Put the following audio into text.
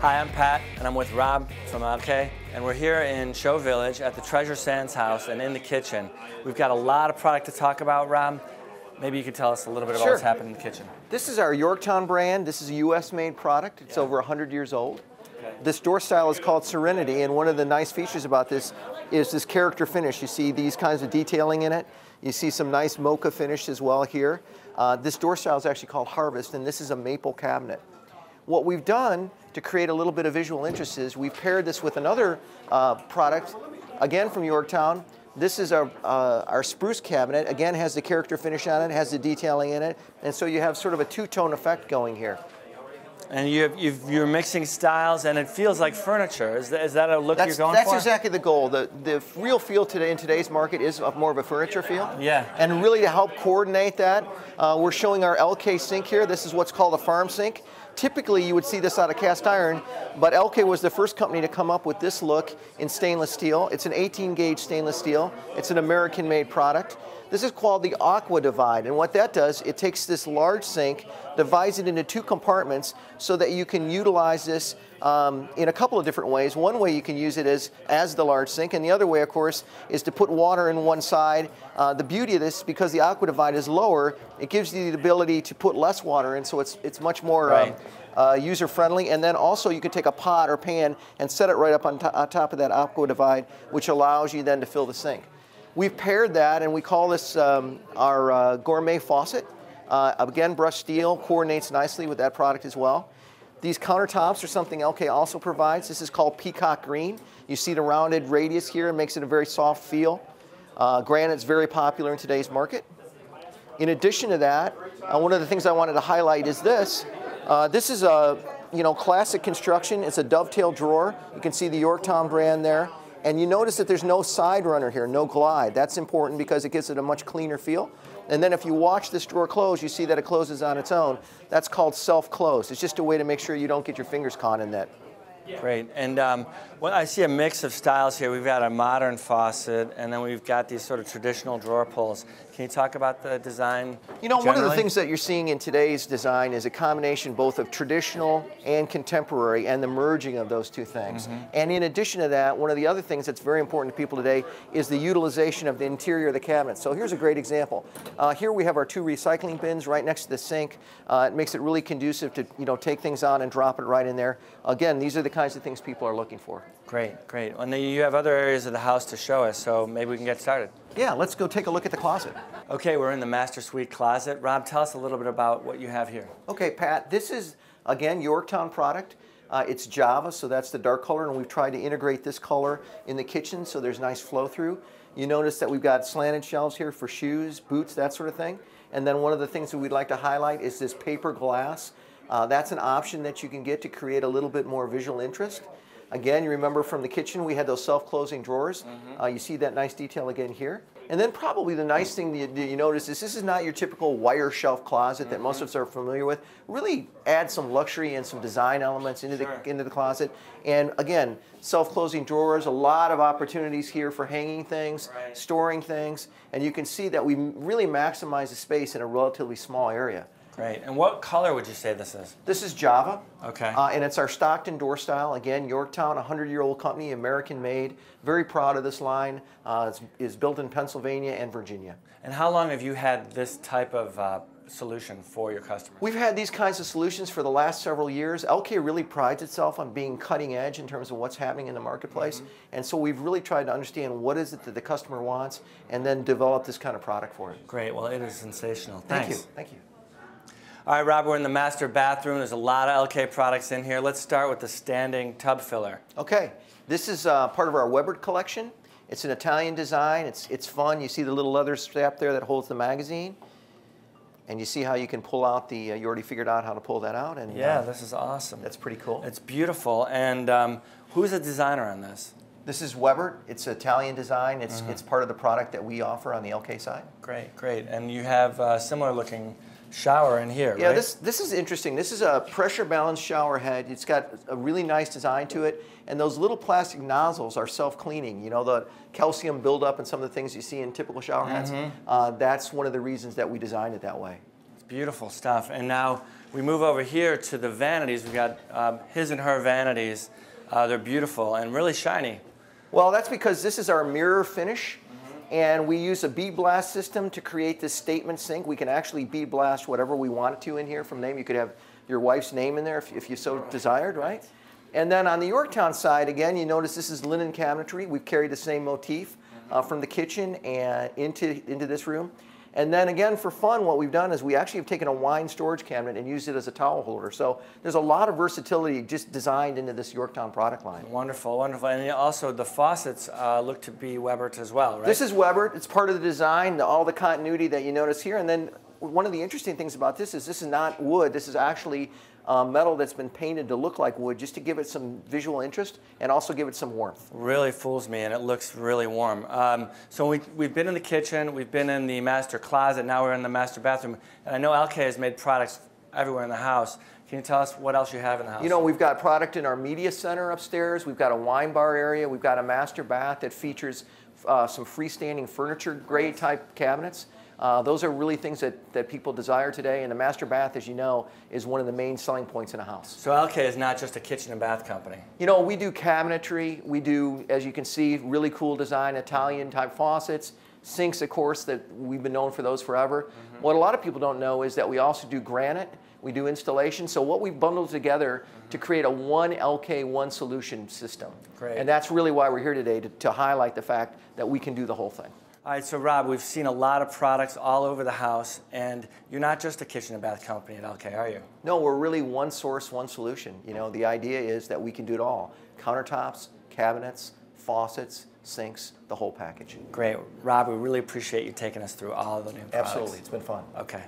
Hi, I'm Pat, and I'm with Rob from Elkay, and we're here in Show Village at the Treasure Sands house and in the kitchen. We've got a lot of product to talk about, Rob. Maybe you could tell us a little bit about what's happening in the kitchen. This is our Yorktown brand. This is a US-made product. It's over 100 years old. Okay. This door style is called Serenity, and one of the nice features about this is this character finish. You see these kinds of detailing in it. You see some nice mocha finish as well here. This door style is actually called Harvest, and this is a maple cabinet. What we've done to create a little bit of visual interest is we've paired this with another product, again from Yorktown. This is our spruce cabinet. Again, has the character finish on it, has the detailing in it, and so you have sort of a two-tone effect going here. And you're mixing styles, and it feels like furniture. Is that a look you're going for? That's exactly the goal. The real feel today in today's market is more of a furniture feel. Yeah. And really to help coordinate that, we're showing our Elkay sink here. This is what's called a farm sink. Typically, you would see this out of cast iron, but Elkay was the first company to come up with this look in stainless steel. It's an 18-gauge stainless steel. It's an American-made product. This is called the Aqua Divide, and what that does, it takes this large sink, divides it into two compartments so that you can utilize this in a couple of different ways. One way you can use it is as the large sink, and the other way, of course, is to put water in one side. The beauty of this, because the Aqua Divide is lower, it gives you the ability to put less water in, so it's much more user-friendly. And then also you can take a pot or pan and set it right up on top of that Aqua Divide, which allows you then to fill the sink. We've paired that, and we call this our gourmet faucet. Again, brushed steel, coordinates nicely with that product as well. These countertops are something Elkay also provides. This is called Peacock Green. You see the rounded radius here and makes it a very soft feel. Granite's very popular in today's market. In addition to that, one of the things I wanted to highlight is this. This is a classic construction. It's a dovetail drawer. You can see the Yorktown brand there. And you notice that there's no side runner here, no glide. That's important because it gives it a much cleaner feel. And then if you watch this drawer close, you see that it closes on its own. That's called self-close. It's just a way to make sure you don't get your fingers caught in that. Great. And well, I see a mix of styles here. We've got a modern faucet, and then we've got these sort of traditional drawer pulls. Can you talk about the design generally? One of the things that you're seeing in today's design is a combination both of traditional and contemporary and the merging of those two things. Mm-hmm. And in addition to that, one of the other things that's very important to people today is the utilization of the interior of the cabinet. So here's a great example. Here we have our two recycling bins right next to the sink. It makes it really conducive to take things on and drop it right in there. Again, these are the kinds of things people are looking for. Great, great. And then you have other areas of the house to show us, so maybe we can get started. Yeah, let's go take a look at the closet. Okay, we're in the Master Suite closet. Rob, tell us a little bit about what you have here. Okay, Pat, this is, again, Yorktown product. It's Java, so that's the dark color, and we've tried to integrate this color in the kitchen so there's nice flow through. You notice that we've got slanted shelves here for shoes, boots, that sort of thing. And then one of the things that we'd like to highlight is this paper glass. That's an option that you can get to create a little bit more visual interest. Again, you remember from the kitchen we had those self-closing drawers. Mm-hmm. You see that nice detail again here. And then probably the nice thing that you notice is this is not your typical wire shelf closet that most of us are familiar with. Really add some luxury and some design elements into the closet. And again, self-closing drawers, a lot of opportunities here for hanging things, storing things, and you can see that we really maximize the space in a relatively small area. Great. And what color would you say this is? This is Java. Okay. And it's our Stockton door style. Again, Yorktown, a 100-year-old company, American-made. Very proud of this line. It's built in Pennsylvania and Virginia. And how long have you had this type of solution for your customers? We've had these kinds of solutions for the last several years. Elkay really prides itself on being cutting edge in terms of what's happening in the marketplace. Mm-hmm. And so we've really tried to understand what is it that the customer wants and then develop this kind of product for it. Great. Well, it is sensational. Thank Thanks. you. Thank you. All right, Rob, we're in the master bathroom. There's a lot of Elkay products in here. Let's start with the standing tub filler. Okay, this is part of our Weber collection. It's an Italian design. It's fun. You see the little leather strap there that holds the magazine. And you see how you can pull out the, you already figured out how to pull that out. And yeah, this is awesome. That's pretty cool. It's beautiful. And who's the designer on this? This is Weber. It's Italian design. It's part of the product that we offer on the Elkay side. Great, great. And you have similar looking shower in here, yeah, right? This is interesting. This is a pressure balanced shower head. It's got a really nice design to it, and those little plastic nozzles are self-cleaning. You know, the calcium buildup and some of the things you see in typical shower heads. That's one of the reasons that we designed it that way. beautiful stuff. And now we move over here to the vanities. We've got his and her vanities. They're beautiful and really shiny. Well, that's because this is our mirror finish, and we use a bead blast system to create this statement sink. We can actually bead blast whatever we want to in here from name. You could have your wife's name in there if you so desired, right? And then on the Yorktown side, again, you notice this is linen cabinetry. We've carried the same motif from the kitchen and into this room. And then again, for fun, what we've done is we actually have taken a wine storage cabinet and used it as a towel holder. So there's a lot of versatility just designed into this Yorktown product line. Wonderful, wonderful. And also the faucets look to be Weber's as well, right? This is Weber. It's part of the design, all the continuity that you notice here. And then one of the interesting things about this is not wood. This is actually metal that's been painted to look like wood, just to give it some visual interest and also give it some warmth. Really fools me, and it looks really warm. So we've been in the kitchen, we've been in the master closet, now we're in the master bathroom. And I know Elkay has made products everywhere in the house. Can you tell us what else you have in the house? You know, we've got product in our media center upstairs. We've got a wine bar area. We've got a master bath that features some freestanding furniture grade type cabinets. Those are really things that people desire today, and the master bath, as you know, is one of the main selling points in a house. So Elkay is not just a kitchen and bath company. You know, we do cabinetry, we do, as you can see, really cool design, Italian type faucets, sinks, of course, that we've been known for those forever. What a lot of people don't know is that we also do granite, we do installation, so what we've bundled together to create a one Elkay, one solution system. Great. And that's really why we're here today, to highlight the fact that we can do the whole thing. All right, so Rob, we've seen a lot of products all over the house, and you're not just a kitchen and bath company at Elkay, are you? No, we're really one source, one solution. You know, the idea is that we can do it all. Countertops, cabinets, faucets, sinks, the whole package. Great. Rob, we really appreciate you taking us through all of the new products. Absolutely, it's been fun. Okay.